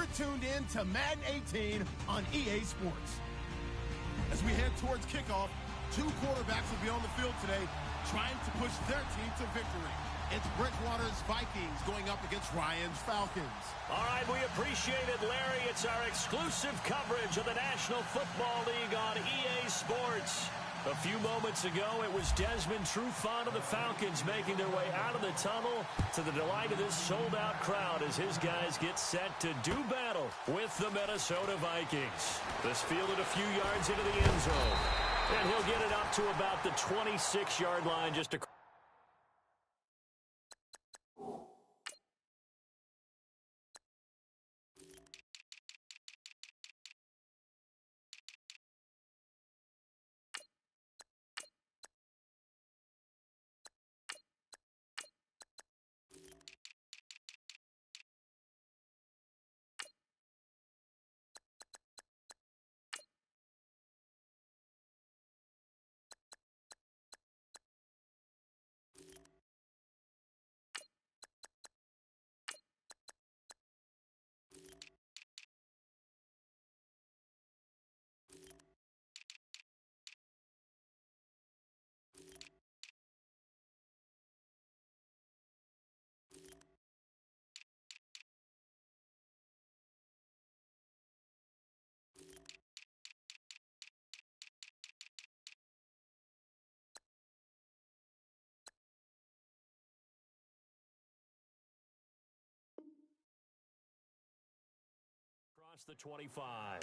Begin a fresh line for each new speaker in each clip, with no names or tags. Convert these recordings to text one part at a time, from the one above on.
You're tuned in to Madden 18 on EA Sports.
As we head towards kickoff, two quarterbacks will be on the field today trying to push their team to victory. It's Bridgewater's Vikings going up against Ryan's Falcons.
All right, we appreciate it, Larry. It's our exclusive coverage of the National Football League on EA Sports. A few moments ago, it was Desmond Trufant of the Falcons making their way out of the tunnel to the delight of this sold-out crowd as his guys get set to do battle with the Minnesota Vikings. This fielded a few yards into the end zone, and he'll get it up to about the 26-yard line just across. The 25.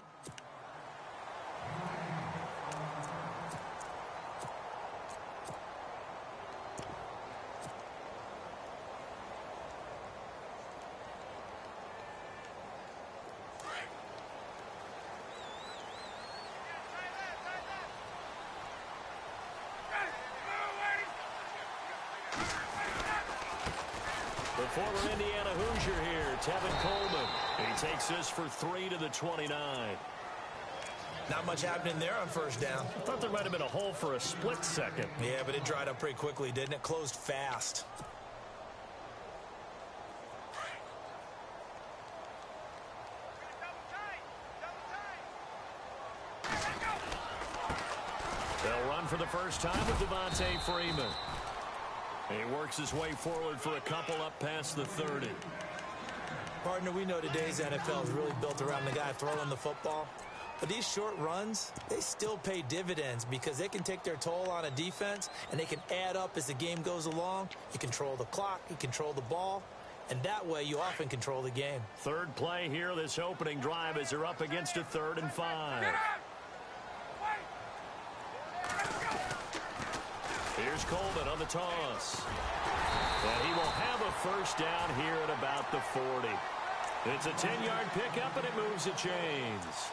The former Indiana Hoosier here, Tevin Coleman. He takes this for 3 to the 29.
Not much happening there on first down.
I thought there might have been a hole for a split second.
Yeah, but it dried up pretty quickly, didn't it? Closed fast.
They'll run for the first time with Devontae Freeman. He works his way forward for a couple up past the 30.
Partner, we know today's NFL is really built around the guy throwing the football. But these short runs, they still pay dividends because they can take their toll on a defense and they can add up as the game goes along. You control the clock, you control the ball, and that way you often control the game.
Third play here, this opening drive as they're up against a 3rd and 5. Here's Coleman on the toss. And he will have a first down here at about the 40. It's a 10-yard pickup, and it moves the chains.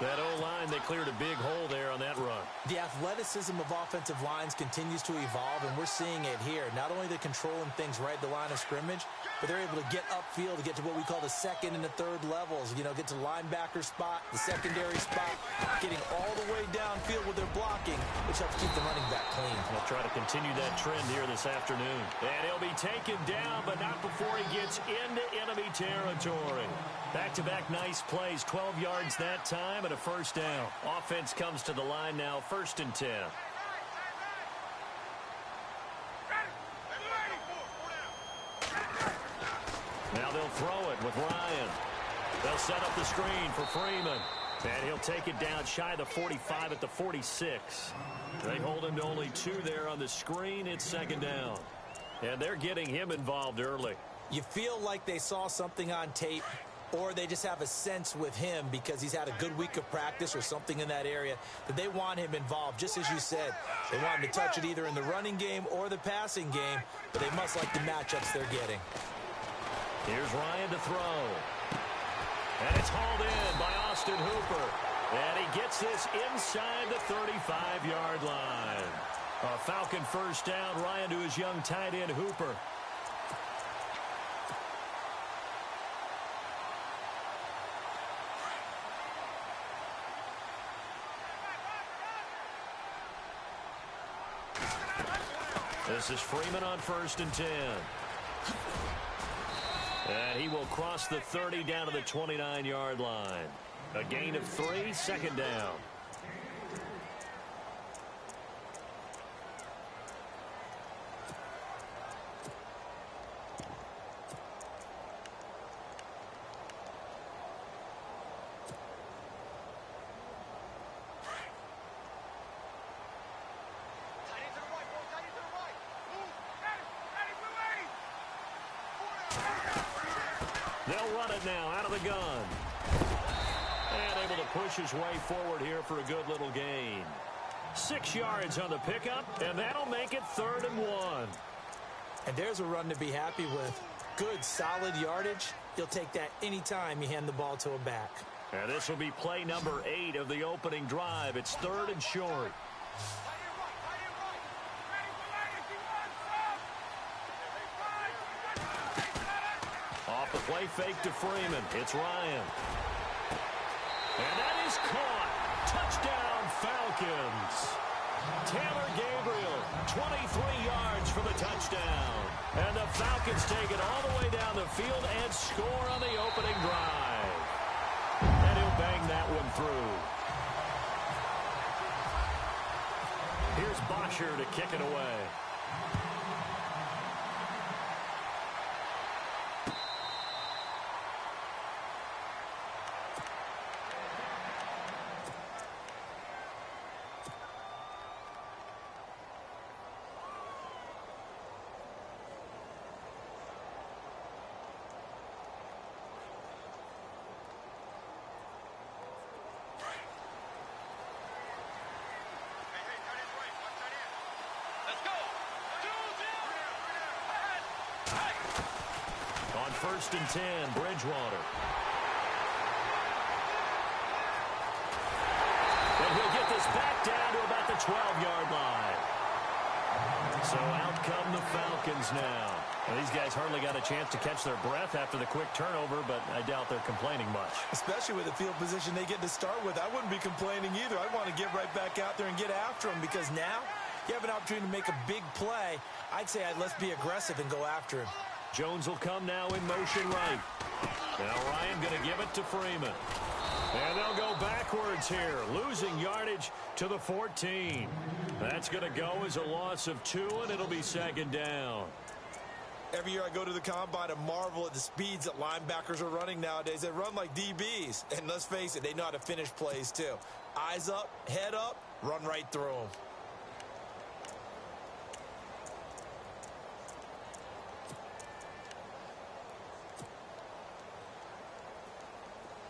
That O-line, they cleared a big hole there on that run.
The athleticism of offensive lines continues to evolve, and we're seeing it here. Not only they're controlling things right at the line of scrimmage, but they're able to get upfield to get to what we call the 2nd and the 3rd levels. You know, get to the linebacker spot, the secondary spot, getting all the way downfield with their blocking, which helps keep the running back clean.
They'll try to continue that trend here this afternoon. And he'll be taken down, but not before he gets into enemy territory. Back-to-back nice plays, 12 yards that time, and a first down. Offense comes to the line now, 1st and 10. Now they'll throw it with Ryan. They'll set up the screen for Freeman. And he'll take it down shy of the 45 at the 46. They hold him to only 2 there on the screen. It's 2nd down. And they're getting him involved early.
You feel like they saw something on tape, or they just have a sense with him because he's had a good week of practice or something in that area that they want him involved. Just as you said, they want him to touch it either in the running game or the passing game, but they must like the matchups they're getting.
Here's Ryan to throw. And it's hauled in by Austin Hooper. And he gets this inside the 35-yard line. A Falcon first down. Ryan to his young tight end, Hooper. This is Freeman on 1st and 10. And he will cross the 30 down to the 29-yard line. A gain of 3, second down. They'll run it now out of the gun. And able to push his way forward here for a good little gain. 6 yards on the pickup, and that'll make it 3rd and 1.
And there's a run to be happy with. Good, solid yardage. You'll take that anytime you hand the ball to a back.
And this will be play number 8 of the opening drive. It's 3rd and short. Off the play fake to Freeman. It's Ryan. And that is caught. Touchdown, Falcons. Taylor Gabriel, 23 yards for the touchdown. And the Falcons take it all the way down the field and score on the opening drive. And he'll bang that one through. Here's Bosher to kick it away. On 1st and 10, Bridgewater. And he'll get this back down to about the 12-yard line. So out come the Falcons now. Well, these guys hardly got a chance to catch their breath after the quick turnover, but I doubt they're complaining much.
Especially with the field position they get to start with. I wouldn't be complaining either. I'd want to get right back out there and get after them, because now you have an opportunity to make a big play. I'd say let's be aggressive and go after him.
Jones will come now in motion right. Now Ryan going to give it to Freeman. And they'll go backwards here, losing yardage to the 14. That's going to go as a loss of 2, and it'll be 2nd down.
Every year I go to the combine and marvel at the speeds that linebackers are running nowadays. They run like DBs. And let's face it, they know how to finish plays too. Eyes up, head up, run right through them.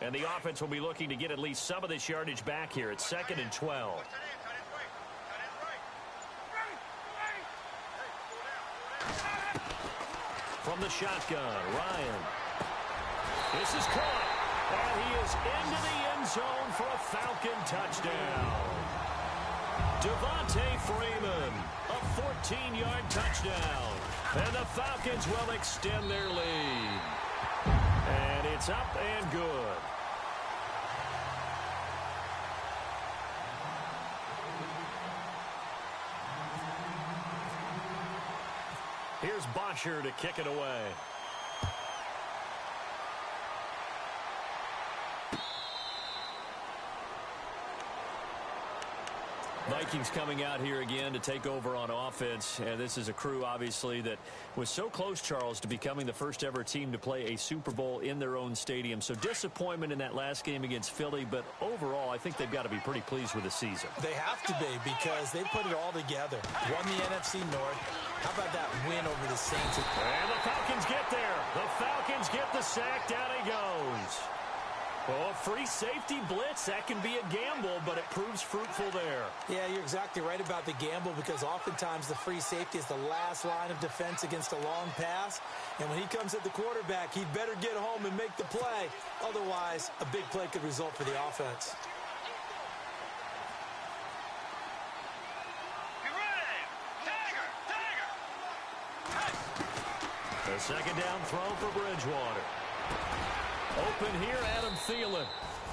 And the offense will be looking to get at least some of this yardage back here. It's 2nd and 12. From the shotgun, Ryan. This is caught. And he is into the end zone for a Falcon touchdown. Devontae Freeman, a 14-yard touchdown. And the Falcons will extend their lead. And it's up and good. Here's Bosher to kick it away. Vikings coming out here again to take over on offense. And this is a crew, obviously, that was so close, Charles, to becoming the first ever team to play a Super Bowl in their own stadium. So disappointment in that last game against Philly. But overall, I think they've got to be pretty pleased with the season.
They have to be, because they put it all together. Won the NFC North. How about that win over the Saints?
And the Falcons get there. The Falcons get the sack. Down he goes. Oh, free safety blitz, that can be a gamble, but it proves fruitful there.
Yeah, you're exactly right about the gamble, because oftentimes the free safety is the last line of defense against a long pass. And when he comes at the quarterback, he'd better get home and make the play. Otherwise, a big play could result for the offense.
A 2nd down throw for Bridgewater. Open here, Adam Thielen.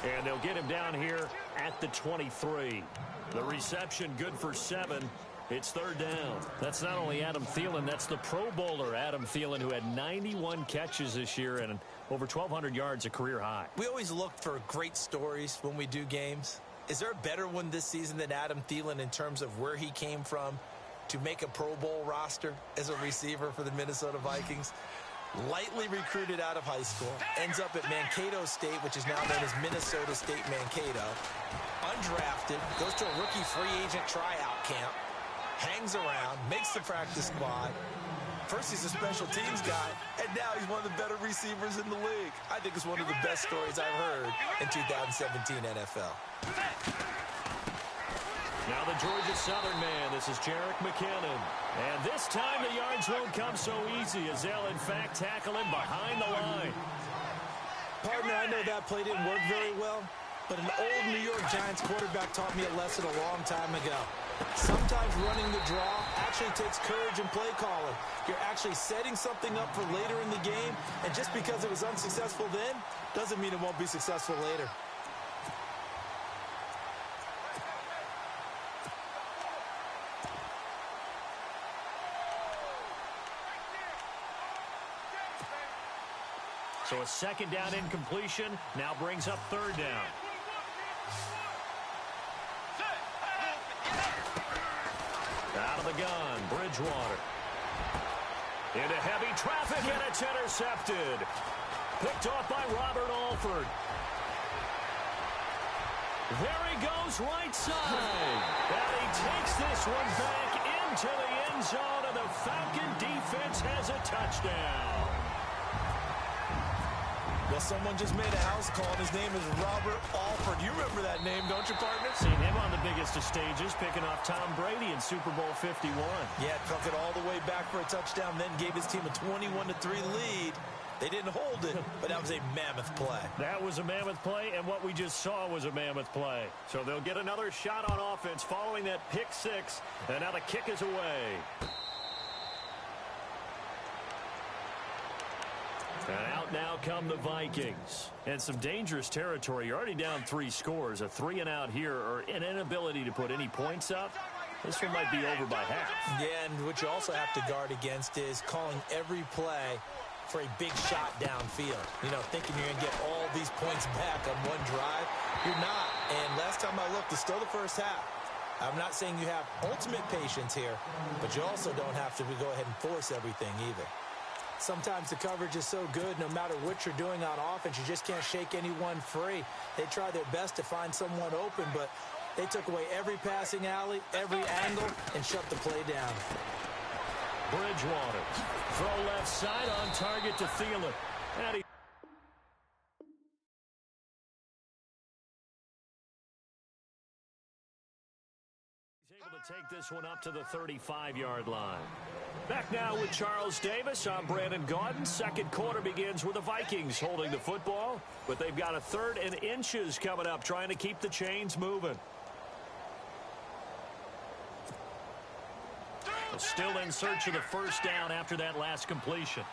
And they'll get him down here at the 23. The reception good for 7. It's third down. That's not only Adam Thielen, that's the Pro Bowler Adam Thielen, who had 91 catches this year and over 1,200 yards, a career high.
We always look for great stories when we do games. Is there a better one this season than Adam Thielen in terms of where he came from to make a Pro Bowl roster as a receiver for the Minnesota Vikings? Lightly recruited out of high school, ends up at Mankato State, which is now known as Minnesota State Mankato. Undrafted, goes to a rookie free agent tryout camp, hangs around, makes the practice squad. First he's a special teams guy, and now he's one of the better receivers in the league. I think it's one of the best stories I've heard in 2017 NFL.
Now the Georgia Southern man, this is Jerick McKinnon. And this time the yards won't come so easy as they'll in fact tackle him behind the line.
Partner, I know that play didn't work very well, but an old New York Giants quarterback taught me a lesson a long time ago. Sometimes running the draw actually takes courage and play calling. You're actually setting something up for later in the game, and just because it was unsuccessful then doesn't mean it won't be successful later.
So a second down incompletion now brings up third down. Out of the gun, Bridgewater. Into heavy traffic, and it's intercepted. Picked off by Robert Alford. There he goes, right side. And he takes this one back into the end zone, and the Falcon defense has a touchdown.
Well, someone just made a house call, and his name is Robert Alford. You remember that name, don't you, partner?
Seen him on the biggest of stages, picking off Tom Brady in Super Bowl 51.
Yeah, took it all the way back for a touchdown, then gave his team a 21-3 lead. They didn't hold it, but that was a mammoth play.
That was a mammoth play, and what we just saw was a mammoth play. So they'll get another shot on offense following that pick six, and now the kick is away. And out now come the Vikings. And some dangerous territory. You're already down 3 scores. A 3-and-out here, or an inability to put any points up. This one might be over by half.
Yeah, and what you also have to guard against is calling every play for a big shot downfield. You know, thinking you're going to get all these points back on one drive. You're not. And last time I looked, it's still the first half. I'm not saying you have ultimate patience here, but you also don't have to go ahead and force everything either. Sometimes the coverage is so good, no matter what you're doing on offense, you just can't shake anyone free. They try their best to find someone open, but they took away every passing alley, every angle, and shut the play down.
Bridgewater. Throw left side on target to Thielen. And he able to take this one up to the 35-yard line. Back now with Charles Davis. I'm Brandon Gaudin. Second quarter begins with the Vikings holding the football, but they've got a 3rd and inches coming up, trying to keep the chains moving. Still in search of the first down after that last completion.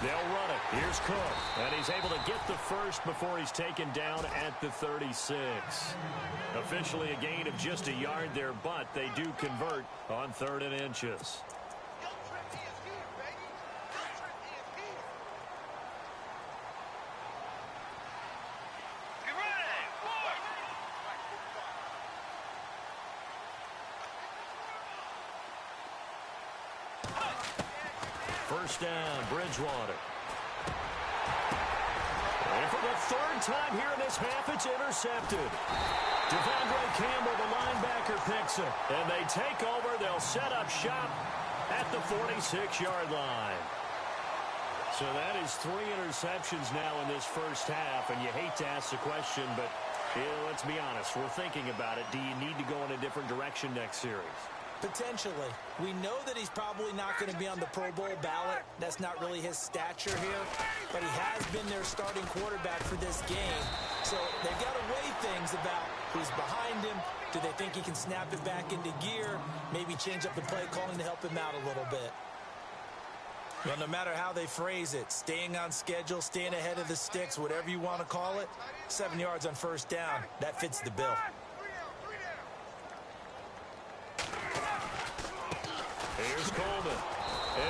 They'll run it. Here's Cook. And he's able to get the first before he's taken down at the 36. Officially a gain of just a yard there, but they do convert on 3rd and inches. First down, Bridgewater. And for the 3rd time here in this half, it's intercepted. Devondre Campbell, the linebacker, picks it. And they take over. They'll set up shop at the 46-yard line. So that is 3 interceptions now in this first half. And you hate to ask the question, but let's be honest. We're thinking about it. Do you need to go in a different direction next series?
Potentially. We know that he's probably not going to be on the Pro Bowl ballot. That's not really his stature here. But he has been their starting quarterback for this game. So they've got to weigh things about who's behind him. Do they think he can snap it back into gear? Maybe change up the play calling to help him out a little bit. Well, no matter how they phrase it, staying on schedule, staying ahead of the sticks, whatever you want to call it, 7 yards on first down, that fits the bill.
Here's Coleman.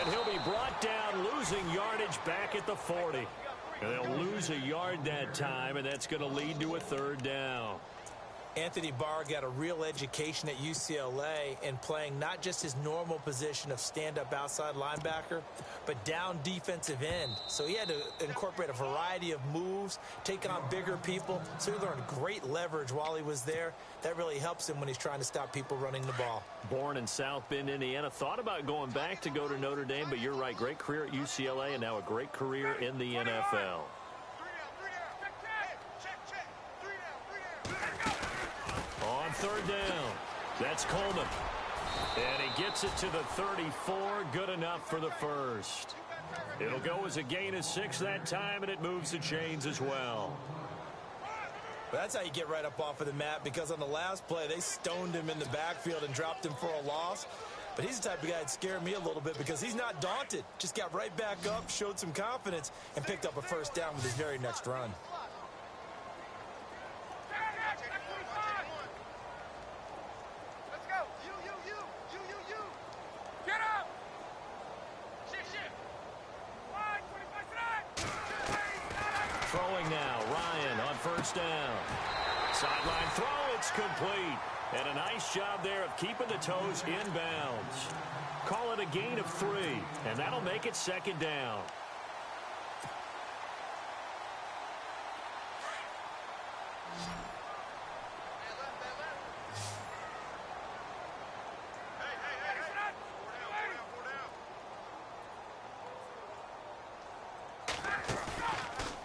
And he'll be brought down, losing yardage back at the 40. And they'll lose a yard that time, and that's going to lead to a third down.
Anthony Barr got a real education at UCLA in playing not just his normal position of stand-up outside linebacker, but down defensive end. So he had to incorporate a variety of moves, take on bigger people. So he learned great leverage while he was there. That really helps him when he's trying to stop people running the ball.
Born in South Bend, Indiana. Thought about going back to go to Notre Dame, but you're right. Great career at UCLA and now a great career in the NFL. On third down, that's Coleman. And he gets it to the 34, good enough for the first. It'll go as a gain of 6 that time, and it moves the chains as well.
But that's how you get right up off of the mat, because on the last play, they stoned him in the backfield and dropped him for a loss. But he's the type of guy that scared me a little bit because he's not daunted. Just got right back up, showed some confidence, and picked up a first down with his very next run.
Throwing now, Ryan on first down. Sideline throw, it's complete. And a nice job there of keeping the toes inbounds. Call it a gain of 3, and that'll make it second down.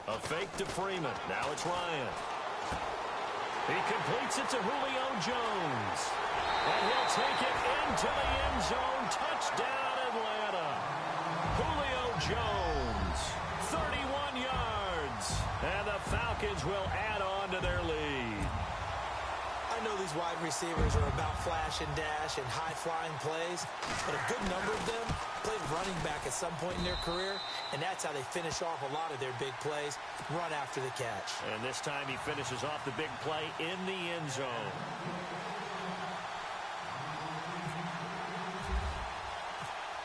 A fake to Freeman. Now it's Ryan. He completes it to Julio Jones. And he'll take it into the end zone. Touchdown, Atlanta. Julio Jones, 31 yards. And the Falcons will add on to their lead.
I know these wide receivers are about flash and dash and high-flying plays, but a good number of them played running back at some point in their career, and that's how they finish off a lot of their big plays, run after the catch.
And this time he finishes off the big play in the end zone.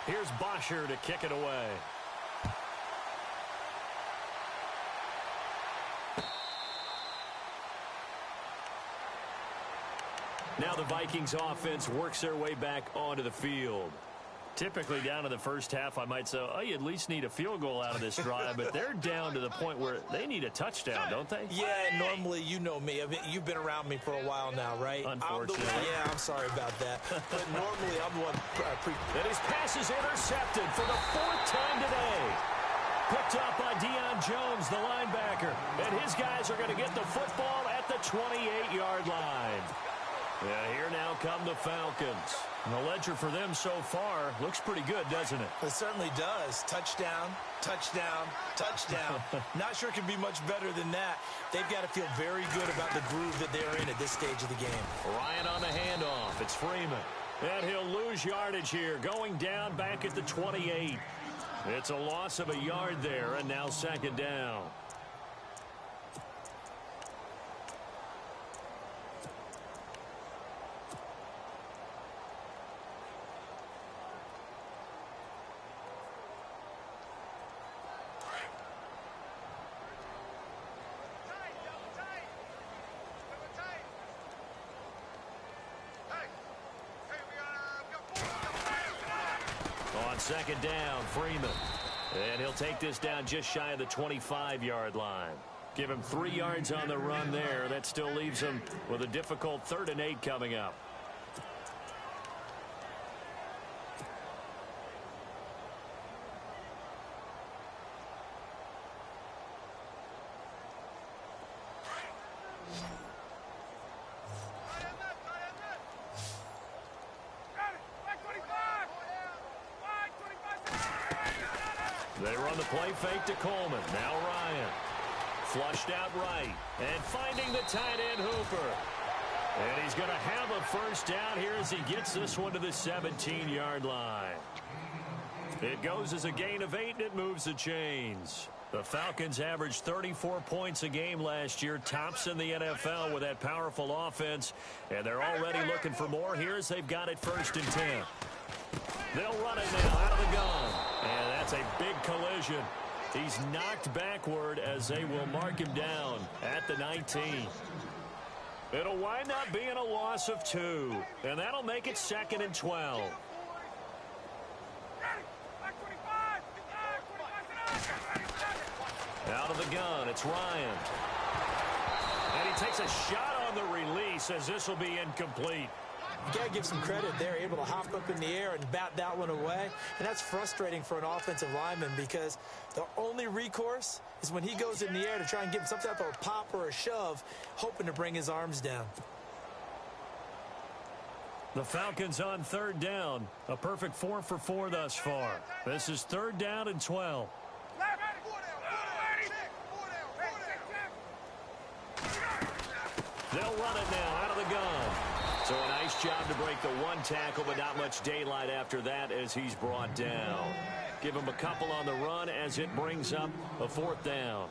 Here's Bosher to kick it away. Now the Vikings offense works their way back onto the field. Typically down to the first half, I might say, oh, you at least need a field goal out of this drive, but they're down to the point where they need a touchdown, don't they?
Yeah, normally you know me. I mean, you've been around me for a while now, right?
Unfortunately.
I'm sorry about that. But normally I'm the one.
And his pass is intercepted for the 4th time today. Picked up by Deion Jones, the linebacker. And his guys are going to get the football at the 28-yard line. Yeah, here now come the Falcons. And the ledger for them so far looks pretty good, doesn't it?
It certainly does. Touchdown, touchdown, touchdown. Not sure it can be much better than that. They've got to feel very good about the groove that they're in at this stage of the game.
Ryan on the handoff. It's Freeman. And he'll lose yardage here, going down back at the 28. It's a loss of a yard there, and now second down. Second down, Freeman. And he'll take this down just shy of the 25-yard line. Give him 3 yards on the run there. That still leaves him with a difficult 3rd and 8 coming up. They run the play fake to Coleman. Now Ryan. Flushed out right. And finding the tight end, Hooper. And he's going to have a first down here as he gets this one to the 17-yard line. It goes as a gain of 8, and it moves the chains. The Falcons averaged 34 points a game last year, tops in the NFL with that powerful offense, and they're already looking for more here as they've got it 1st and 10. They'll run it now out of the gun, and that's a big collision. He's knocked backward as they will mark him down at the 19. It'll wind up being a loss of 2, and that'll make it 2nd and 12. Out of the gun, it's Ryan. And he takes a shot on the release as this will be incomplete.
You got to give some credit. They're able to hop up in the air and bat that one away. And that's frustrating for an offensive lineman because the only recourse is when he goes in the air to try and give some type of a pop or a shove, hoping to bring his arms down.
The Falcons on 3rd down. A perfect 4 for 4 thus far. This is 3rd down and 12. They'll run it now out of the gun. So a nice job to break the 1 tackle, but not much daylight after that as he's brought down. Give him a couple on the run as it brings up a 4th down.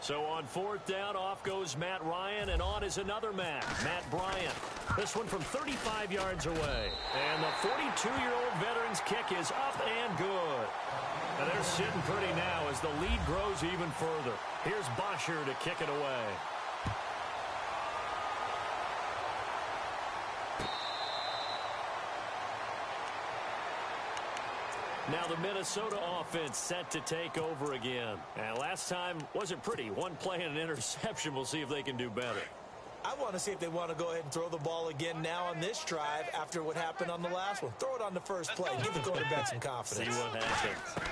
So on 4th down, off goes Matt Ryan, and on is another Matt Bryant. This one from 35 yards away. And the 42-year-old veteran's kick is up and good. And they're sitting pretty now as the lead grows even further. Here's Bosher to kick it away. Now the Minnesota offense set to take over again. And last time wasn't pretty. 1 play and an interception. We'll see if they can do better.
I want to see if they want to go ahead and throw the ball again now on this drive after what happened on the last one. Throw it on the first play. Give the quarterback some confidence.
See what happens.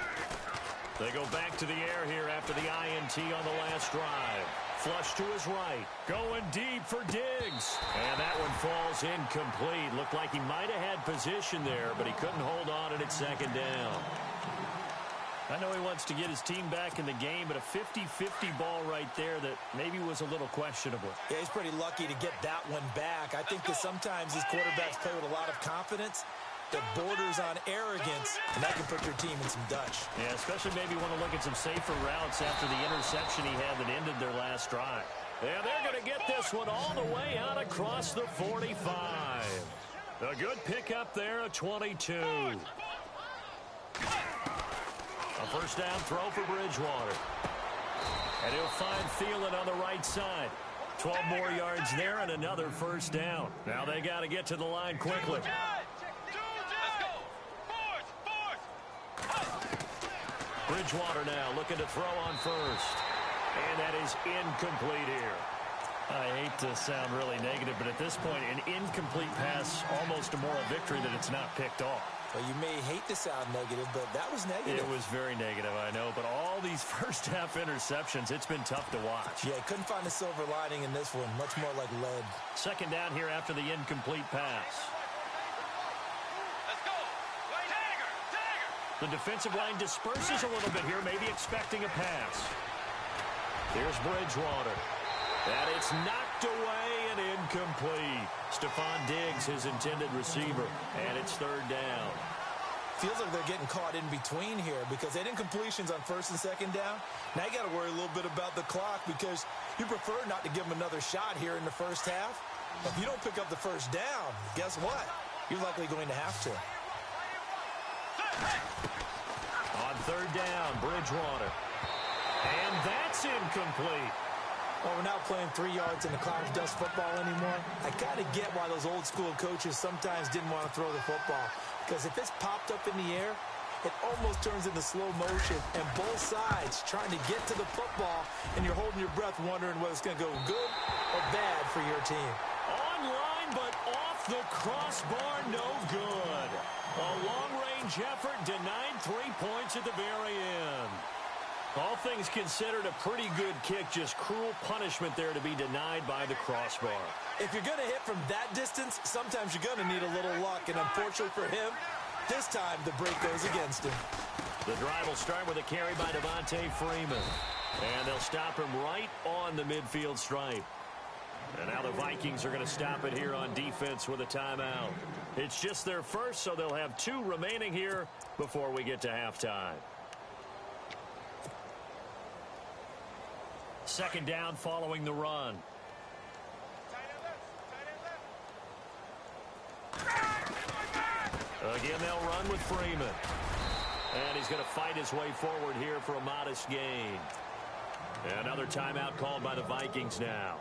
They go back to the air here after the INT on the last drive. Flush to his right. Going deep for Diggs. And that one falls incomplete. Looked like he might have had position there, but he couldn't hold on and it's 2nd down. I know he wants to get his team back in the game, but a 50-50 ball right there that maybe was a little questionable.
Yeah, he's pretty lucky to get that one back. I think that sometimes these quarterbacks play with a lot of confidence that borders on arrogance, and that can put your team in some Dutch.
Yeah, especially maybe want to look at some safer routes after the interception he had that ended their last drive. And they're going to get this one all the way out across the 45. A good pickup there, a 22. A 1st down throw for Bridgewater. And he'll find Thielen on the right side. 12 more yards there and another 1st down. Now they got to get to the line quickly. Bridgewater now looking to throw on 1st. And that is incomplete here. I hate to sound really negative, but at this point, an incomplete pass, almost a moral victory that it's not picked off.
Well, you may hate to sound negative, but that was negative.
It was very negative, I know. But all these first-half interceptions, it's been tough to watch.
Yeah, couldn't find a silver lining in this one. Much more like lead.
2nd down here after the incomplete pass. The defensive line disperses a little bit here, maybe expecting a pass. Here's Bridgewater. And it's knocked away and incomplete. Stephon Diggs, his intended receiver. And it's 3rd down.
Feels like they're getting caught in between here because they had incompletions on 1st and 2nd down. Now you got to worry a little bit about the clock because you prefer not to give them another shot here in the 1st half. But if you don't pick up the 1st down, guess what? You're likely going to have to.
On 3rd down, Bridgewater. And that's incomplete.
Well, we're not playing 3 yards in the cloud of dust football anymore. I kind of get why those old school coaches sometimes didn't want to throw the football. Because if it's popped up in the air, it almost turns into slow motion. And both sides trying to get to the football, and you're holding your breath wondering whether it's going to go good or bad for your team.
Online, but off the crossbar, no good. A long-range effort denied 3 points at the very end. All things considered, a pretty good kick, just cruel punishment there to be denied by the crossbar.
If you're going to hit from that distance, sometimes you're going to need a little luck, and unfortunately for him, this time the break goes against him.
The drive will start with a carry by Devontae Freeman. And they'll stop him right on the midfield stripe. And now the Vikings are going to stop it here on defense with a timeout. It's just their first, so they'll have 2 remaining here before we get to halftime. Second down following the run. Again, they'll run with Freeman. And he's going to fight his way forward here for a modest gain. Another timeout called by the Vikings now.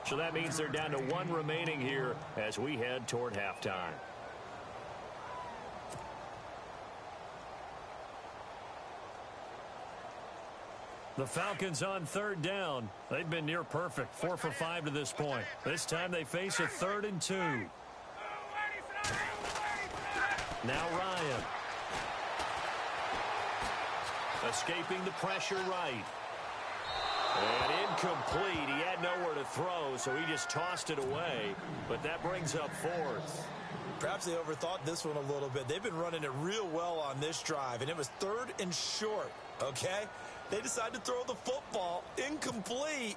So that means they're down to 1 remaining here as we head toward halftime. The Falcons on third down. They've been near perfect, 4 for 5 to this point. This time they face a 3rd and 2. Now Ryan. Escaping the pressure right. And incomplete. He had nowhere to throw, so he just tossed it away. But that brings up 4th.
Perhaps they overthought this one a little bit. They've been running it real well on this drive, and it was 3rd and short, okay? They decided to throw the football incomplete.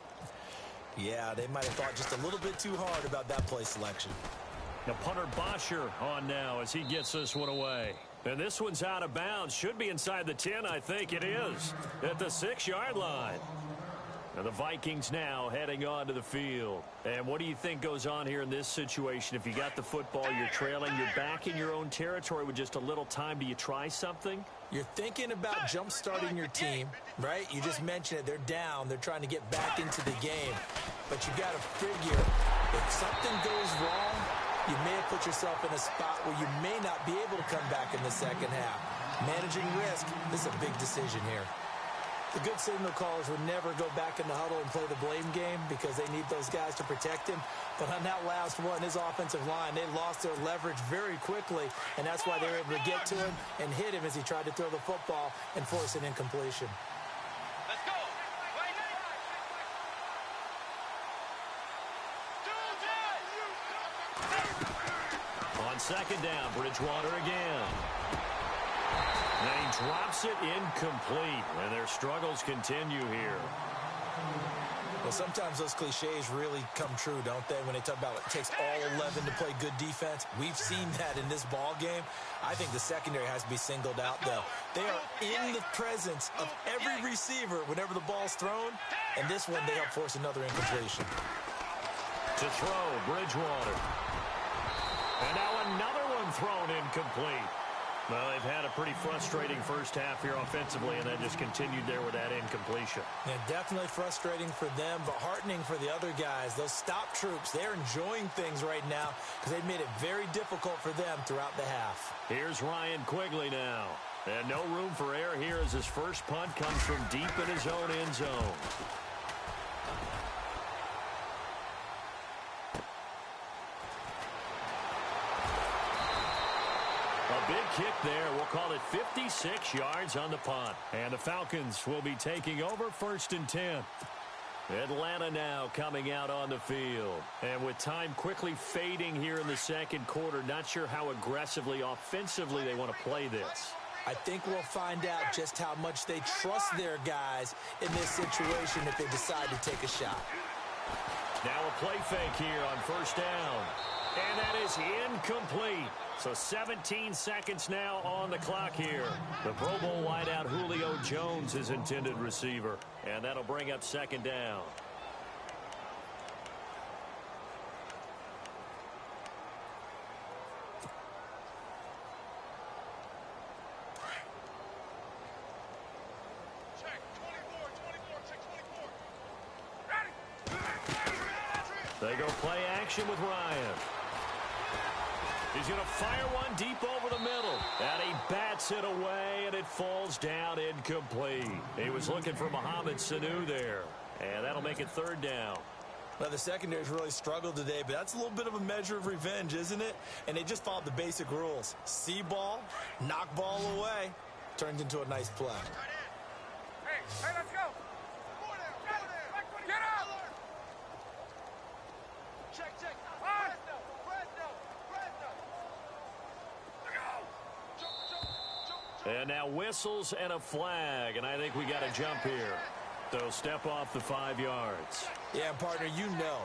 Yeah, they might have thought just a little bit too hard about that play selection.
Now punter Bosher on now as he gets this one away. And this one's out of bounds. Should be inside the 10, I think it is. At the 6-yard line. Now the Vikings now heading onto the field. And what do you think goes on here in this situation? If you got the football, you're trailing, you're back in your own territory with just a little time. Do you try something?
You're thinking about jump-starting your team, right? You just mentioned it. They're down. They're trying to get back into the game. But you got to figure if something goes wrong, you may have put yourself in a spot where you may not be able to come back in the second half. Managing risk, this is a big decision here. The good signal callers would never go back in the huddle and play the blame game because they need those guys to protect him. But on that last one, his offensive line, they lost their leverage very quickly, and that's why they were able to get to him and hit him as he tried to throw the football and force an incompletion.
Let's go.
On second down, Bridgewater again. And he drops it incomplete, and their struggles continue here.
Well, sometimes those cliches really come true, don't they? When they talk about it takes all 11 to play good defense. We've seen that in this ball game. I think the secondary has to be singled out, though. They are in the presence of every receiver whenever the ball's thrown, and this one they help force another incompletion.
To throw, Bridgewater. And now another one thrown incomplete. Well, they've had a pretty frustrating first half here offensively, and then just continued there with that incompletion.
Yeah, definitely frustrating for them, but heartening for the other guys. Those stop troops, they're enjoying things right now because they've made it very difficult for them throughout the half.
Here's Ryan Quigley now. And no room for error here as his first punt comes from deep in his own end zone. Big kick there. We'll call it 56 yards on the punt. And the Falcons will be taking over 1st and 10. Atlanta now coming out on the field. And with time quickly fading here in the second quarter, not sure how aggressively, offensively they want to play this.
I think we'll find out just how much they trust their guys in this situation if they decide to take a shot.
Now a play fake here on 1st down. And that is incomplete. So 17 seconds now on the clock here. The Pro Bowl wideout Julio Jones is intended receiver. And that'll bring up 2nd down. They go play action with Ryan. He's going to fire one deep over the middle. And he bats it away, and it falls down incomplete. He was looking for Mohamed Sanu there. And that'll make it 3rd down.
Well, the secondary's really struggled today, but that's a little bit of a measure of revenge, isn't it? And they just followed the basic rules. See ball, knock ball away. Turned into a nice play.
Hey, let's go. Get up. Check.
And now whistles and a flag, and I think we got a jump here. So step off the 5 yards.
Yeah, partner, you know,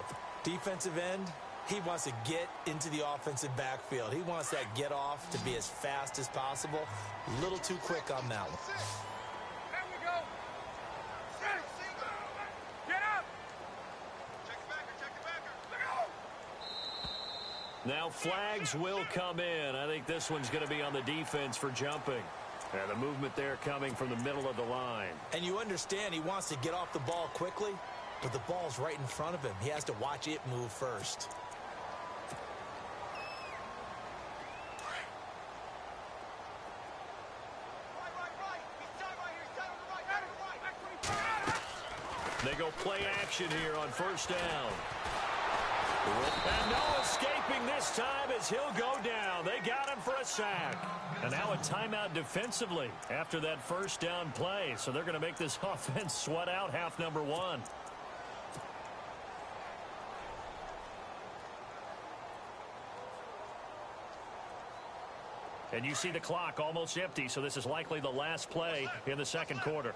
Defensive end, he wants to get into the offensive backfield. He wants that get off to be as fast as possible. A little too quick on that one.
There we go. Get up. Check the backer. Look out.
Now flags will come in. I think this one's going to be on the defense for jumping. And the movement there coming from the middle of the line.
And you understand he wants to get off the ball quickly, but the ball's right in front of him. He has to watch it move first.
They go play action here on first down. And no escaping this time as he'll go down. They got him for a sack. And now a timeout defensively after that first down play. So they're going to make this offense sweat out half number one. And you see the clock almost empty, so this is likely the last play in the second quarter.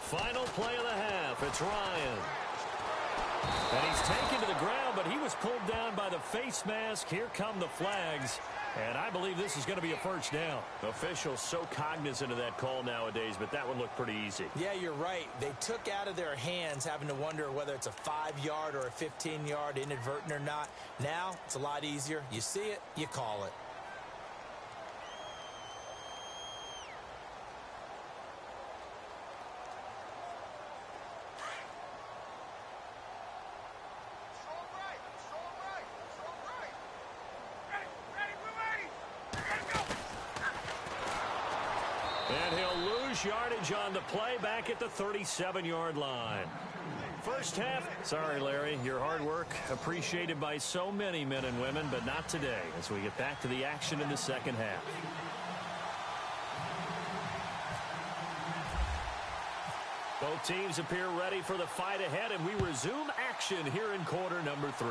Final play of the half. It's Ryan. And he's taken to the ground, but he was pulled down by the face mask. Here come the flags. And I believe this is going to be a first down. Officials so cognizant of that call nowadays, but that one looked pretty easy.
Yeah, you're right. They took out of their hands having to wonder whether it's a 5-yard or a 15-yard inadvertent or not. Now it's a lot easier. You see it, you call it.
And he'll lose yardage on the play back at the 37-yard line. First half, sorry, Larry, your hard work appreciated by so many men and women, but not today as we get back to the action in the second half. Both teams appear ready for the fight ahead, and we resume action here in quarter number 3.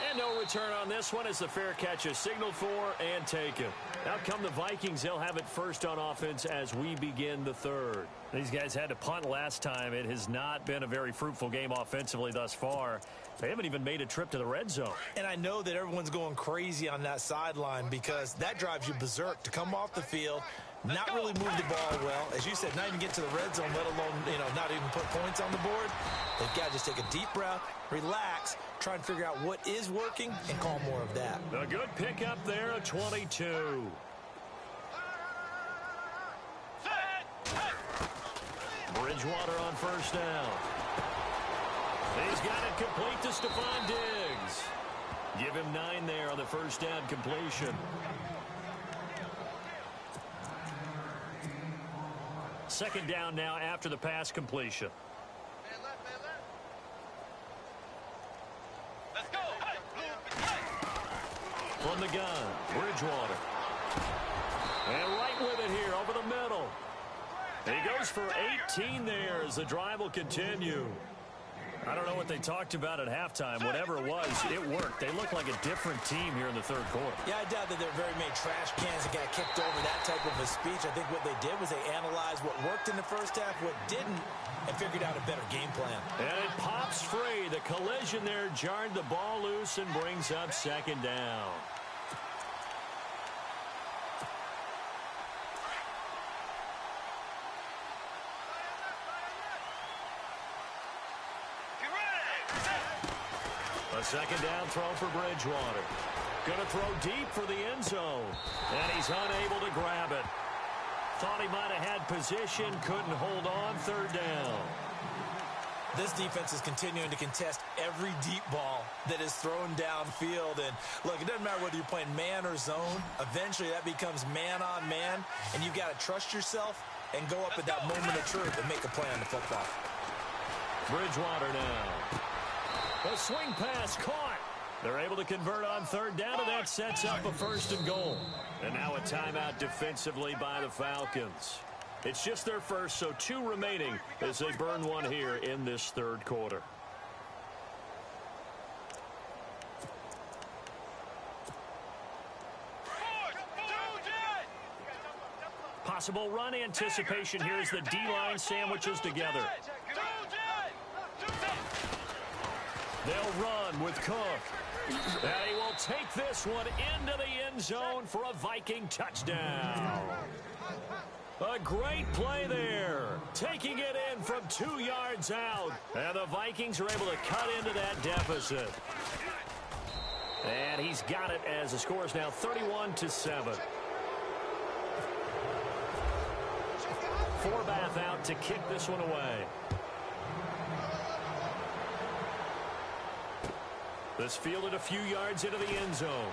And no return on this one as the fair catch is signaled for and taken. Out come the Vikings. They'll have it first on offense as we begin the third. These guys had to punt last time. It has not been a very fruitful game offensively thus far. They haven't even made a trip to the red zone.
And I know that everyone's going crazy on that sideline because that drives you berserk to come off the field, not really move the ball well. As you said, not even get to the red zone, let alone, not even put points on the board. They've got to just take a deep breath, relax, try and figure out what is working and call more of that.
A good pickup there, a 22. Bridgewater on first down. He's got it complete to Stephon Diggs. Give him 9 there on the first down completion. Second down now after the pass completion.
Man left. Let's go.
From the gun, Bridgewater. And right with it here over the middle. And he goes for 18 there as the drive will continue. I don't know what they talked about at halftime. Whatever it was, it worked. They look like a different team here in the third quarter.
Yeah, I doubt that there are very many trash cans that got kicked over, that type of a speech. I think what they did was they analyzed what worked in the first half, what didn't, and figured out a better game plan.
And it pops free. The collision there jarred the ball loose and brings up second down. A second down throw for Bridgewater. Going to throw deep for the end zone. And he's unable to grab it. Thought he might have had position, couldn't hold on, third down.
This defense is continuing to contest every deep ball that is thrown downfield. And look, it doesn't matter whether you're playing man or zone. Eventually that becomes man on man. And you've got to trust yourself and go up at that moment of truth and make a play on the football.
Bridgewater now. A swing pass caught. They're able to convert on third down, and that sets up a first and goal. And now a timeout defensively by the Falcons. It's just their first, so 2 remaining as they burn one here in this third quarter. Possible run anticipation here as the D-line sandwiches together. They'll run with Cook. And he will take this one into the end zone for a Viking touchdown. A great play there. Taking it in from 2 yards out. And the Vikings are able to cut into that deficit. And he's got it as the score is now 31-7. Forbath out to kick this one away. This fielded a few yards into the end zone.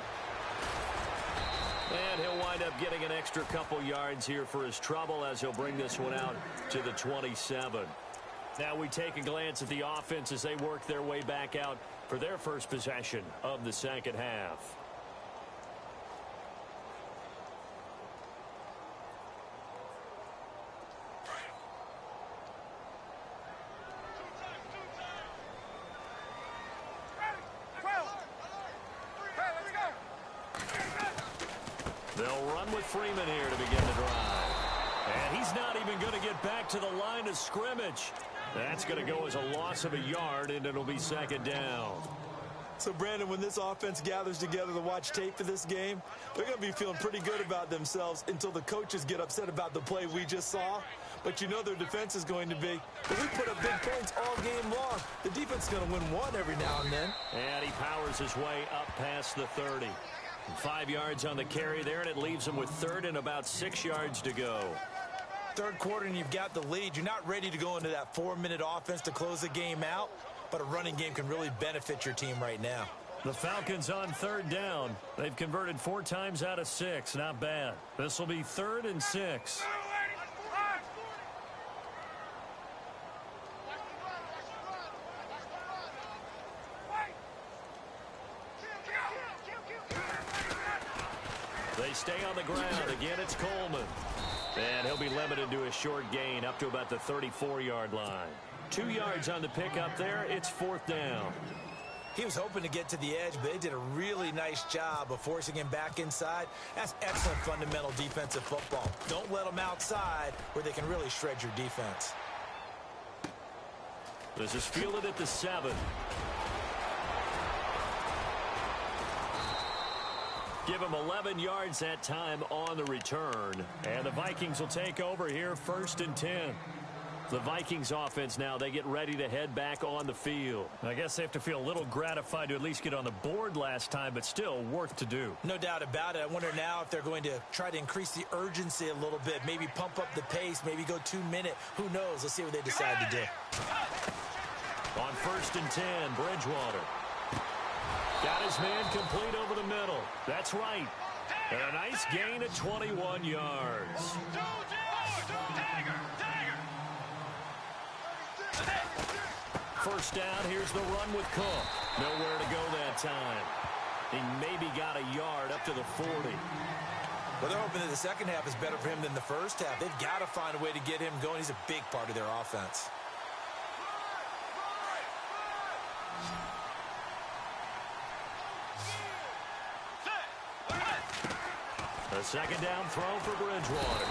And he'll wind up getting an extra couple yards here for his trouble as he'll bring this one out to the 27. Now we take a glance at the offense as they work their way back out for their first possession of the second half. They'll run with Freeman here to begin the drive. And he's not even going to get back to the line of scrimmage. That's going to go as a loss of a yard, and it'll be second down.
So, Brandon, when this offense gathers together to watch tape for this game, they're going to be feeling pretty good about themselves until the coaches get upset about the play we just saw. But you know their defense is going to be. If we put up big points all game long, the defense is going to win one every now and then.
And he powers his way up past the 30. 5 yards on the carry there, and it leaves him with third and about 6 yards to go.
Third quarter, and you've got the lead. You're not ready to go into that 4-minute offense to close the game out, but a running game can really benefit your team right now.
The Falcons on third down. They've converted 4 times out of 6. Not bad. This will be 3rd and 6. They stay on the ground. Again, it's Coleman. And he'll be limited to a short gain up to about the 34-yard line. 2 yards on the pickup there. It's 4th down.
He was hoping to get to the edge, but they did a really nice job of forcing him back inside. That's excellent fundamental defensive football. Don't let them outside where they can really shred your defense.
This is fielded at the 7. Give him 11 yards that time on the return. And the Vikings will take over here 1st and 10. The Vikings offense now, they get ready to head back on the field. I guess they have to feel a little gratified to at least get on the board last time, but still work to do.
No doubt about it. I wonder now if they're going to try to increase the urgency a little bit, maybe pump up the pace, maybe go 2-minute. Who knows? Let's see what they decide to do.
On 1st and 10, Bridgewater. Got his man complete over the middle. That's right. And a nice gain at 21 yards. First down, here's the run with Cook. Nowhere to go that time. He maybe got a yard up to the 40.
Well, they're hoping that the second half is better for him than the first half. They've got to find a way to get him going. He's a big part of their offense.
A second down throw for Bridgewater.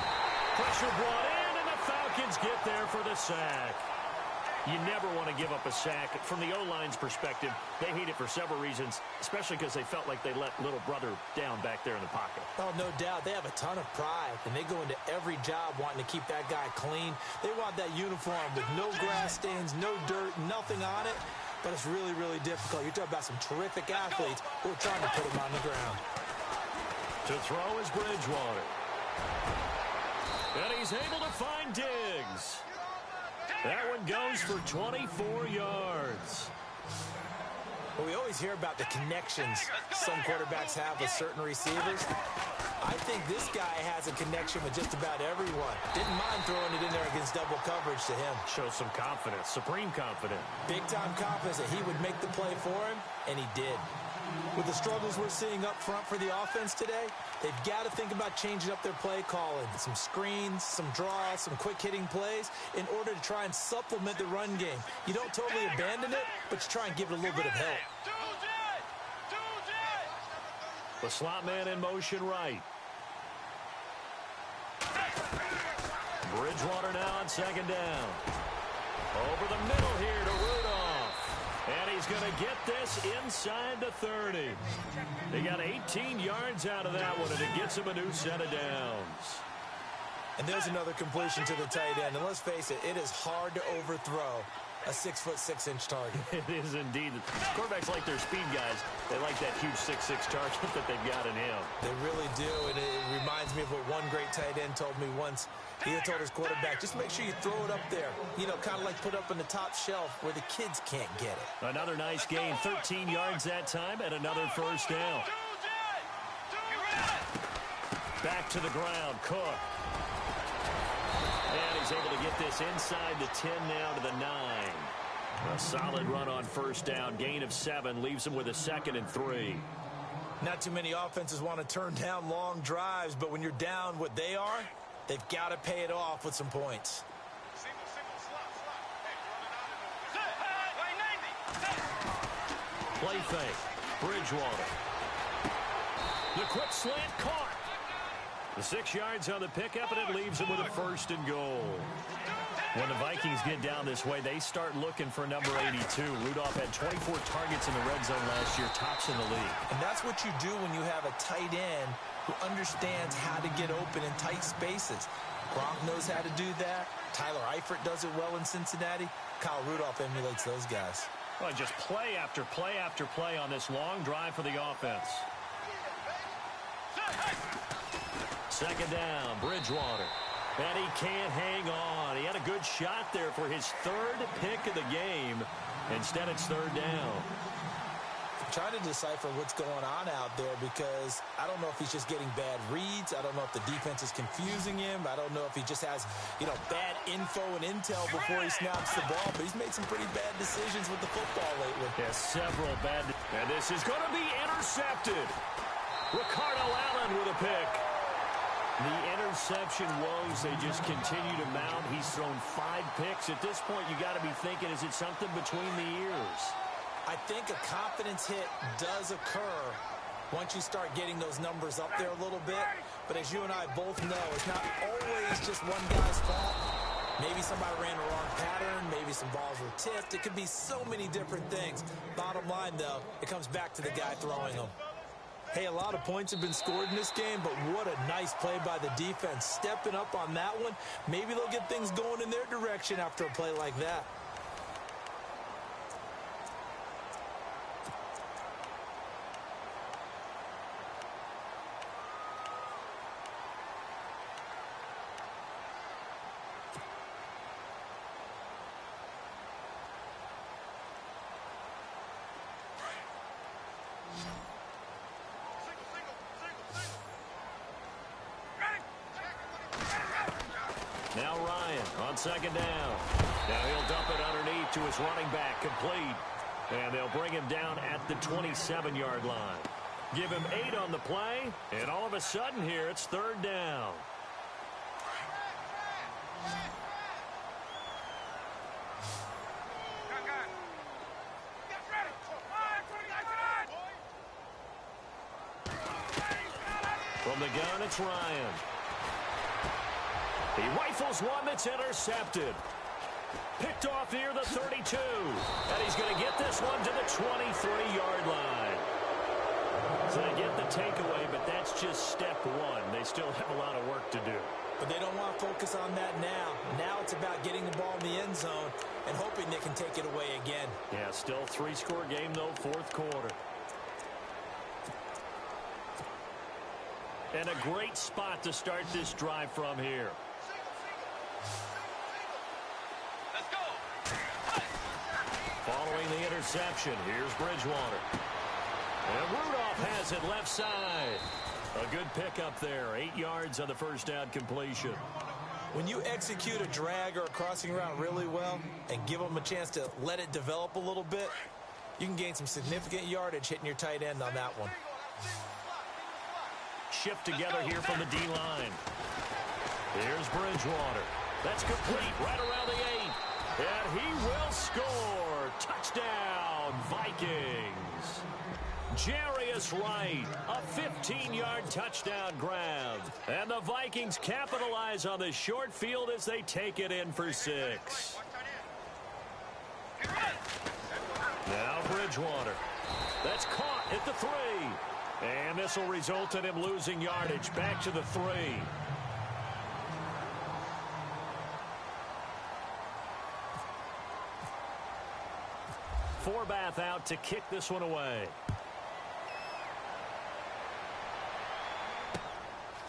Pressure brought in, and the Falcons get there for the sack. You never want to give up a sack. From the O-line's perspective, they hate it for several reasons, especially because they felt like they let little brother down back there in the pocket.
Oh, no doubt. They have a ton of pride, and they go into every job wanting to keep that guy clean. They want that uniform with no grass stains, no dirt, nothing on it, but it's really, really difficult. You're talking about some terrific athletes who are trying to put him on the ground.
To throw is Bridgewater. And he's able to find Diggs. That one goes for 24 yards.
Well, we always hear about the connections some quarterbacks have with certain receivers. I think this guy has a connection with just about everyone. Didn't mind throwing it in there against double coverage to him.
Shows some confidence, supreme confidence.
Big-time confidence that he would make the play for him, and he did. With the struggles we're seeing up front for the offense today, they've got to think about changing up their play calling. Some screens, some draws, some quick-hitting plays in order to try and supplement the run game. You don't totally abandon it, but you try and give it a little bit of help.
The slot man in motion right. Bridgewater now on second down. Over the middle here to Rudolph. And he's going to get this inside the 30. They got 18 yards out of that one, and it gets him a new set of downs.
And there's another completion to the tight end. And let's face it, it is hard to overthrow a 6'6" target.
It is indeed. Quarterbacks like their speed guys. They like that huge 6'6" target that they've got in him.
They really do, and it reminds me of what one great tight end told me once. He had told his quarterback, just make sure you throw it up there. You know, kind of like put up on the top shelf where the kids can't get it.
Another nice gain, 13 yards that time, and another first down. Back to the ground, Cook. And he's able to get this inside the 10 now to the 9. A solid run on first down. Gain of 7 leaves him with a 2nd and 3.
Not too many offenses want to turn down long drives, but when you're down what they are, they've got to pay it off with some points.
Play fake. Bridgewater. The quick slant caught. The 6 yards on the pickup, and it leaves him with a 1st and goal. When the Vikings get down this way, they start looking for number 82. Rudolph had 24 targets in the red zone last year, tops in the league.
And that's what you do when you have a tight end who understands how to get open in tight spaces. Gronk knows how to do that. Tyler Eifert does it well in Cincinnati. Kyle Rudolph emulates those guys.
Well, just play after play after play on this long drive for the offense. Second down, Bridgewater. And he can't hang on. He had a good shot there for his 3rd pick of the game. Instead, it's 3rd down.
I'm trying to decipher what's going on out there because I don't know if he's just getting bad reads. I don't know if the defense is confusing him. I don't know if he just has, bad info and intel before he snaps the ball. But he's made some pretty bad decisions with the football lately.
Yeah, several bad. And this is going to be intercepted. Ricardo Allen with a pick. The interception woes, they just continue to mount. He's thrown 5 picks. At this point, you got to be thinking, is it something between the ears?
I think a confidence hit does occur once you start getting those numbers up there a little bit. But as you and I both know, it's not always just one guy's fault. Maybe somebody ran a wrong pattern. Maybe some balls were tipped. It could be so many different things. Bottom line, though, it comes back to the guy throwing them. Hey, a lot of points have been scored in this game, but what a nice play by the defense. Stepping up on that one, maybe they'll get things going in their direction after a play like that.
Now Ryan on second down. Now he'll dump it underneath to his running back, complete. And they'll bring him down at the 27-yard line. Give him 8 on the play, and all of a sudden here it's 3rd down. From the gun, it's Ryan. He rifles one that's intercepted. Picked off near the 32. And he's going to get this one to the 23-yard line. So they get the takeaway, but that's just step 1. They still have a lot of work to do.
But they don't want to focus on that now. Now it's about getting the ball in the end zone and hoping they can take it away again.
Yeah, still 3-score game, though, 4th quarter. And a great spot to start this drive from here.
Let's go.
Following the interception, here's Bridgewater. And Rudolph has it left side. A good pickup there. 8 yards on the first down completion.
When you execute a drag or a crossing route really well and give them a chance to let it develop a little bit, you can gain some significant yardage hitting your tight end on that one.
Shift together here from the D-line. Here's Bridgewater. That's complete right around the 8. And he will score. Touchdown, Vikings. Jarius Wright, a 15-yard touchdown grab. And the Vikings capitalize on the short field as they take it in for 6. Now Bridgewater. That's caught at the 3. And this will result in him losing yardage back to the 3. Forbath out to kick this one away.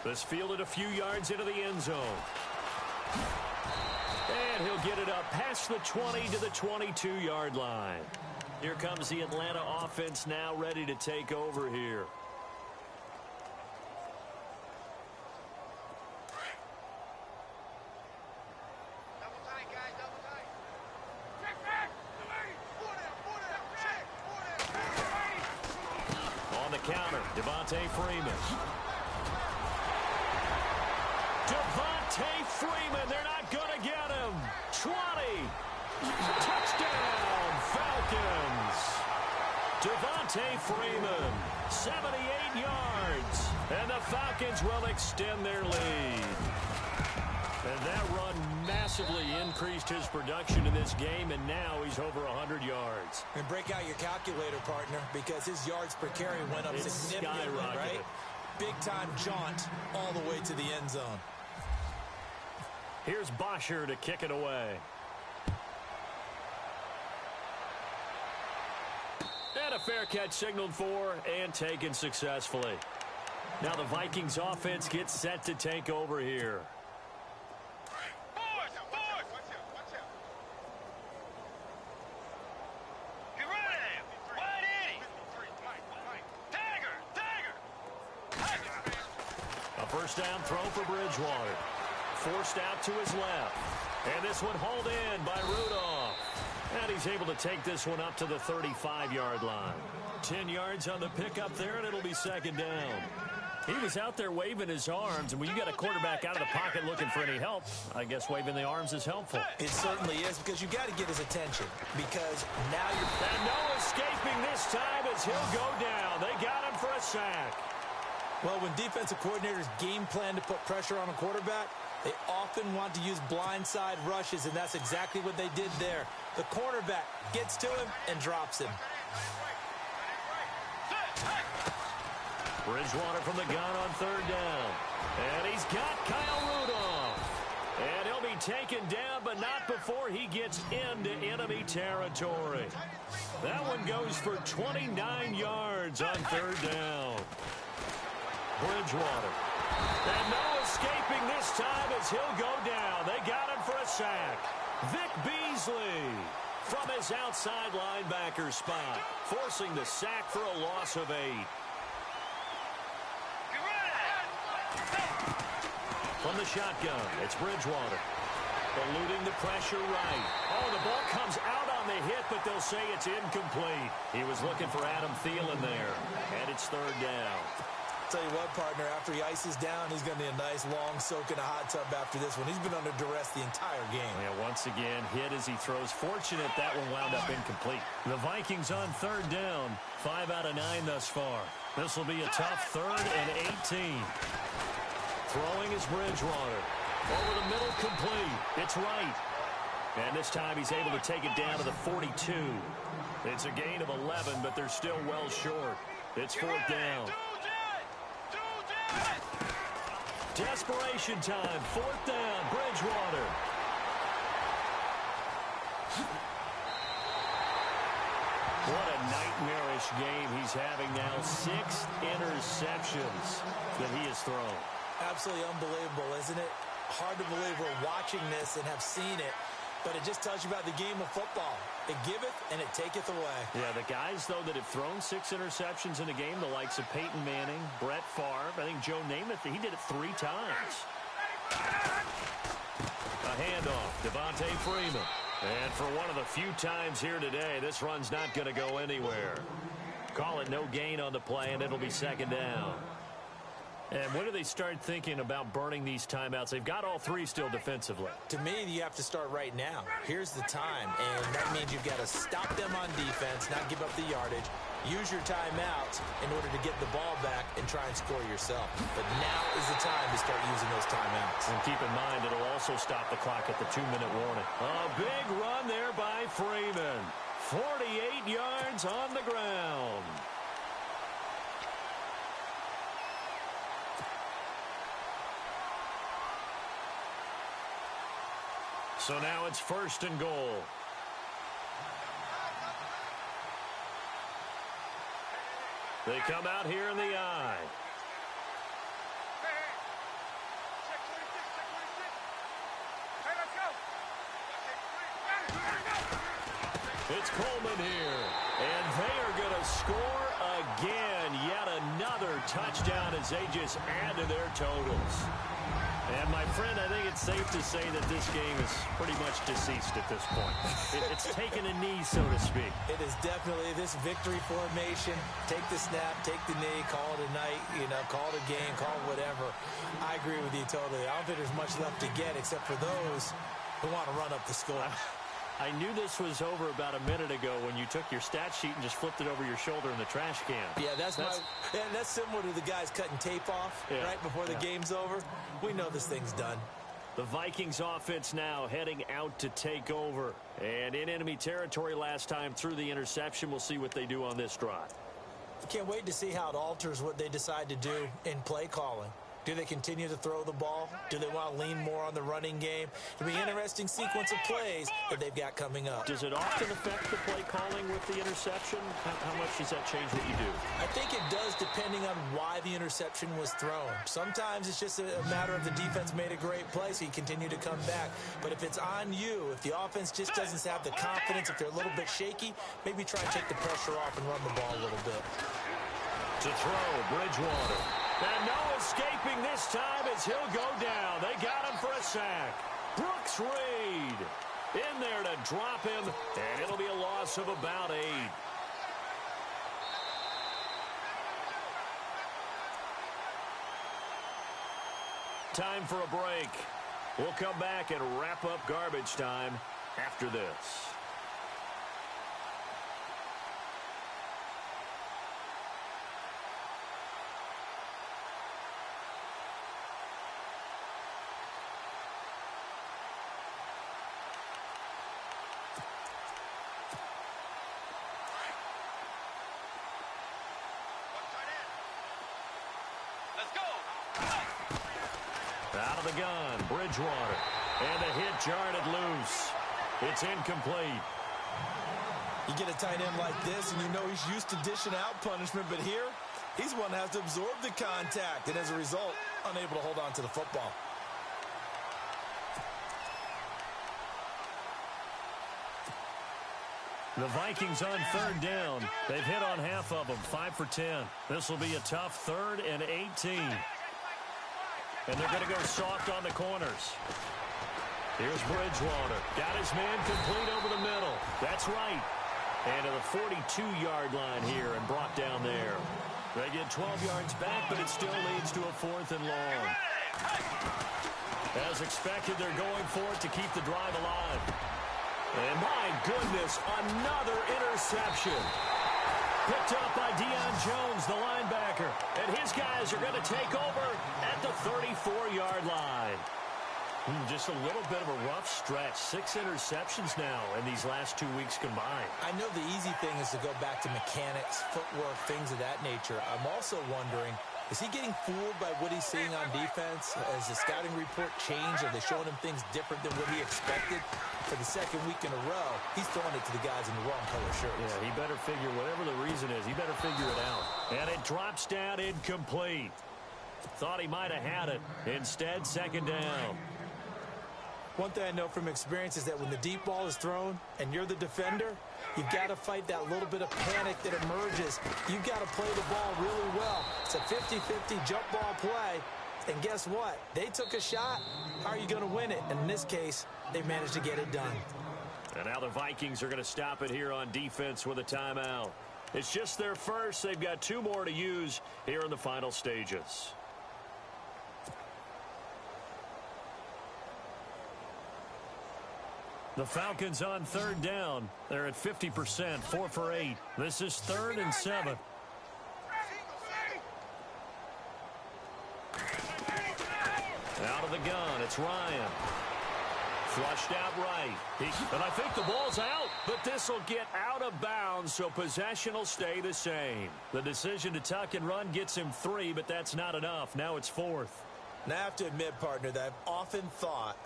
This fielded a few yards into the end zone. And he'll get it up past the 20 to the 22-yard line. Here comes the Atlanta offense now ready to take over here. On the counter, Devontae Freeman. Devontae Freeman, they're not going to get him. 20. Touchdown, Falcons. Devontae Freeman, 78 yards. And the Falcons will extend their lead. And that run massively increased his production in this game, and now he's over 100 yards.
And break out your calculator, partner, because his yards per carry went up significantly, right? Big-time jaunt all the way to the end zone.
Here's Bosher to kick it away. And a fair catch signaled for and taken successfully. Now the Vikings offense gets set to take over here. A first down throw for Bridgewater. Forced out to his left. And this one hauled in by Rudolph. And he's able to take this one up to the 35-yard line. 10 yards on the pickup there, and it'll be second down. He was out there waving his arms, and when you got a quarterback out of the pocket looking for any help, I guess waving the arms is helpful.
It certainly is, because you got to get his attention, because now you're...
And no escaping this time as he'll go down. They got him for a sack.
Well, when defensive coordinators game plan to put pressure on a quarterback, they often want to use blindside rushes, and that's exactly what they did there. The cornerback gets to him and drops him.
Bridgewater from the gun on third down. And he's got Kyle Rudolph. And he'll be taken down, but not before he gets into enemy territory. That one goes for 29 yards on third down. Bridgewater. And no escaping this time as he'll go down. They got him for a sack. Vic Beasley from his outside linebacker spot, forcing the sack for a loss of 8. From the shotgun, it's Bridgewater. Eluding the pressure right. Oh, the ball comes out on the hit, but they'll say it's incomplete. He was looking for Adam Thielen there, and it's third down.
Tell you what, partner, after he ices down, he's going to need a nice long soak in a hot tub after this one. He's been under duress the entire game.
Yeah, once again, hit as he throws. Fortunate that one wound up incomplete. The Vikings on third down, 5 out of 9 thus far. This will be a tough 3rd and 18. Throwing is Bridgewater. Over the middle, complete. It's right. And this time he's able to take it down to the 42. It's a gain of 11, but they're still well short. It's 4th down. Desperation time. 4th down. Bridgewater. What a nightmarish game he's having now. 6 interceptions that he has thrown.
Absolutely unbelievable, isn't it? Hard to believe we're watching this and have seen it, but it just tells you about the game of football. It giveth and it taketh away.
Yeah, the guys, though, that have thrown 6 interceptions in a game, the likes of Peyton Manning, Brett Favre, I think Joe Namath, he did it 3 times. A handoff, Devontae Freeman. And for one of the few times here today, this run's not going to go anywhere. Call it no gain on the play, and it'll be second down. And when do they start thinking about burning these timeouts? They've got all three still defensively.
To me, you have to start right now. Here's the time, and that means you've got to stop them on defense, not give up the yardage, use your timeouts in order to get the ball back and try and score yourself. But now is the time to start using those timeouts.
And keep in mind, it'll also stop the clock at the 2-minute warning. A big run there by Freeman. 48 yards on the ground. So now it's 1st and goal. They come out here in the I. It's Coleman here, and they are going to score again. Yet another touchdown as they just add to their totals. And, my friend, I think it's safe to say that this game is pretty much deceased at this point. It's taken a knee, so to speak.
It is definitely this victory formation. Take the snap, take the knee, call it a night, call it a game, call it whatever. I agree with you totally. I don't think there's much left to get except for those who want to run up the score.
I knew this was over about a minute ago when you took your stat sheet and just flipped it over your shoulder in the trash can.
Yeah, that's similar to the guys cutting tape off right before the game's over. We know this thing's done.
The Vikings offense now heading out to take over. And in enemy territory last time through the interception. We'll see what they do on this drive.
Can't wait to see how it alters what they decide to do in play calling. Do they continue to throw the ball? Do they want to lean more on the running game? It'll be an interesting sequence of plays that they've got coming up.
Does it often affect the play calling with the interception? How much does that change what you do?
I think it does depending on why the interception was thrown. Sometimes it's just a matter of the defense made a great play, so you continue to come back. But if it's on you, if the offense just doesn't have the confidence, if they're a little bit shaky, maybe try and take the pressure off and run the ball a little bit.
To throw, Bridgewater. And no escaping this time as he'll go down. They got him for a sack. Brooks Reed in there to drop him, and it'll be a loss of about 8. Time for a break. We'll come back and wrap up garbage time after this. Out of the gun, Bridgewater. And the hit jarred loose. It's incomplete.
You get a tight end like this, and you know he's used to dishing out punishment, but here, he's one that has to absorb the contact, and as a result, unable to hold on to the football.
The Vikings on 3rd down. They've hit on half of them, 5 for 10. This will be a tough 3rd and 18. And they're going to go soft on the corners. Here's Bridgewater. Got his man complete over the middle. That's right. And to the 42-yard line here and brought down there. They get 12 yards back, but it still leads to a 4th and long. As expected, they're going for it to keep the drive alive. And my goodness, another interception. Picked up by Deion Jones, the linebacker. And his guys are going to take over at the 34-yard line. Just a little bit of a rough stretch. 6 interceptions now in these last 2 weeks combined.
I know the easy thing is to go back to mechanics, footwork, things of that nature. I'm also wondering, is he getting fooled by what he's seeing on defense? Has the scouting report changed? Are they showing him things different than what he expected? For the 2nd week in a row, he's throwing it to the guys in the wrong color shirts.
Yeah, he better figure, whatever the reason is, he better figure it out. And it drops down incomplete. Thought he might have had it. Instead, 2nd down.
One thing I know from experience is that when the deep ball is thrown and you're the defender, you've got to fight that little bit of panic that emerges. You've got to play the ball really well. It's a 50-50 jump ball play. And guess what? They took a shot. How are you going to win it? And in this case, they managed to get it done.
And now the Vikings are going to stop it here on defense with a timeout. It's just their first. They've got 2 more to use here in the final stages. The Falcons on third down. They're at 50%, 4 for 8. This is 3rd and 7. Out of the gun, it's Ryan. Flushed out right. And I think the ball's out, but this will get out of bounds, so possession will stay the same. The decision to tuck and run gets him 3, but that's not enough. Now it's 4th.
Now I have to admit, partner, that I've often thought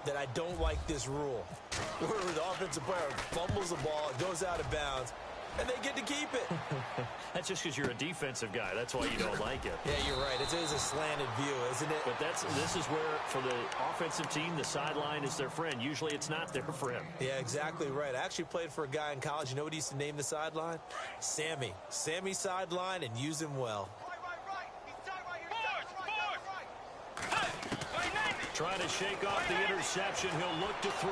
that I don't like this rule, where the offensive player fumbles the ball, it goes out of bounds, and they get to keep it.
That's just because you're a defensive guy. That's why you don't like it.
Yeah, you're right. It is a slanted view, isn't it?
But this is where, for the offensive team, the sideline is their friend. Usually it's not there for him.
Yeah, exactly right. I actually played for a guy in college. You know what he used to name the sideline? Sammy. Sammy sideline, and use him well.
Trying to shake off the interception. He'll look to throw.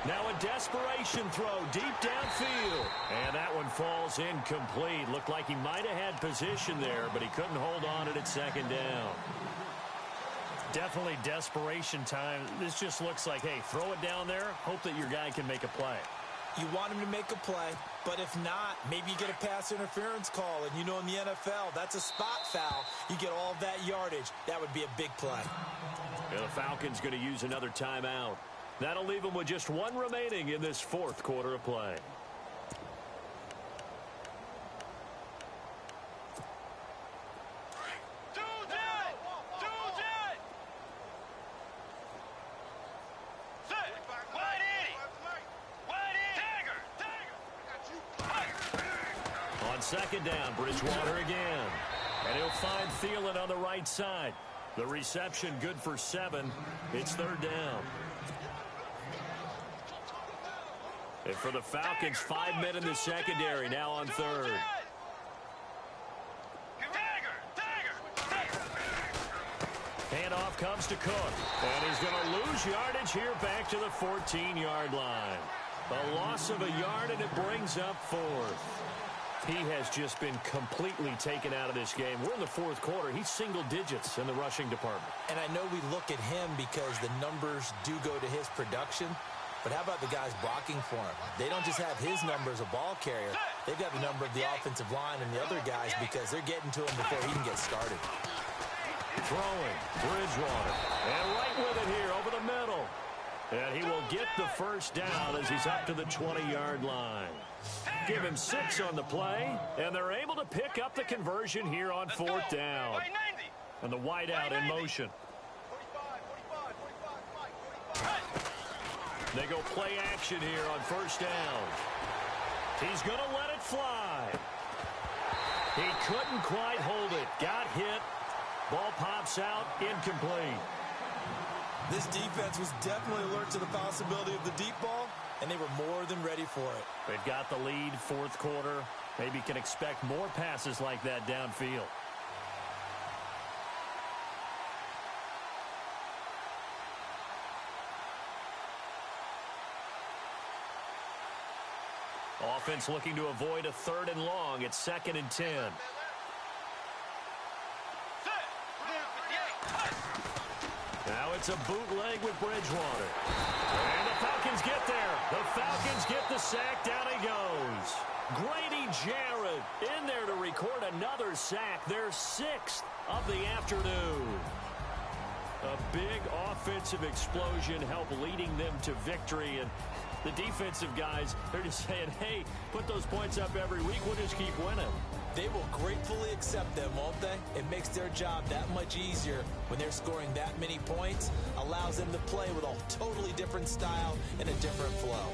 Now a desperation throw deep downfield. And that one falls incomplete. Looked like he might have had position there, but he couldn't hold on at 2nd down. Definitely desperation time. This just looks like, hey, throw it down there. Hope that your guy can make a play.
You want him to make a play, but if not, maybe you get a pass interference call. And you know in the NFL, that's a spot foul. You get all of that yardage. That would be a big play.
And the Falcons going to use another timeout. That'll leave them with just 1 remaining in this 4th quarter of play. On 2nd down, Bridgewater again. And he'll find Thielen on the right side. The reception good for 7. It's 3rd down. And for the Falcons, 5 men in the secondary now on 3rd. Handoff comes to Cook. And he's going to lose yardage here back to the 14-yard line. A loss of a yard, and it brings up 4th. He has just been completely taken out of this game. We're in the 4th quarter. He's single digits in the rushing department.
And I know we look at him because the numbers do go to his production. But how about the guys blocking for him? They don't just have his number as a ball carrier. They've got the number of the offensive line and the other guys because they're getting to him before he can get started.
Throwing, Bridgewater. And right with it here over the middle. And he will get the 1st down as he's up to the 20-yard line. Give him 6 on the play, and they're able to pick up the conversion here on 4th down. And the wideout in motion. They go play action here on 1st down. He's going to let it fly. He couldn't quite hold it. Got hit. Ball pops out, incomplete.
This defense was definitely alert to the possibility of the deep ball, and they were more than ready for it.
They've got the lead, 4th quarter. Maybe can expect more passes like that downfield. Offense looking to avoid a 3rd and long. It's 2nd and 10. Now it's a bootleg with Bridgewater. And the Falcons get there. The Falcons get the sack. Down he goes. Grady Jarrett in there to record another sack. Their 6th of the afternoon. A big offensive explosion helped leading them to victory. And the defensive guys, they're just saying, hey, put those points up every week. We'll just keep winning.
They will gratefully accept them, won't they? It makes their job that much easier when they're scoring that many points. Allows them to play with a totally different style and a different flow.